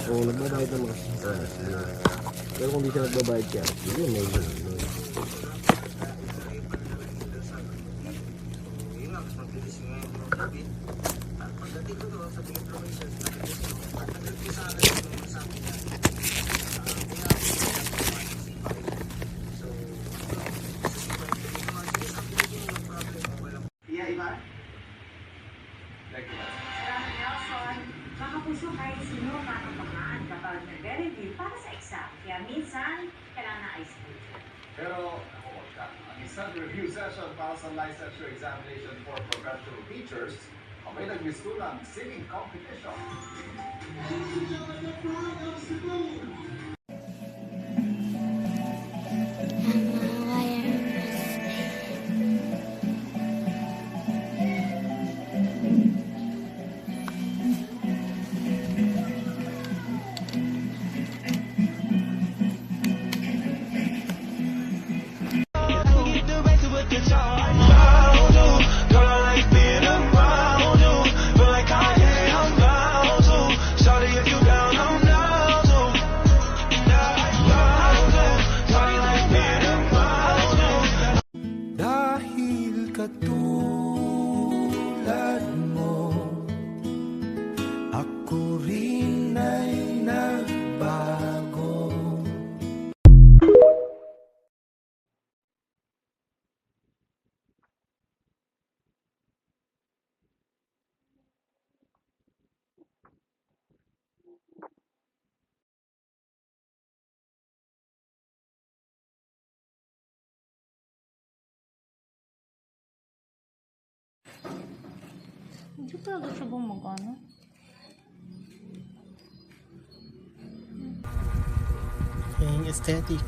Kung nagbabayad naman, pero kung di siya nagbabayad siya, hindi may Salamat, Nelson. Makapuso kahit sino makapamaan kapag nagre-review para sa exam. Kaya minsan, kailangan na ice cream. Pero, ako wag ka. Ang isang review session para sa licensure examination for professional teachers, may nagmistulang singing competition. Dahil katulad mo, ako rin ay nagbago. Hindi talaga siya gumagana. Yung aesthetic.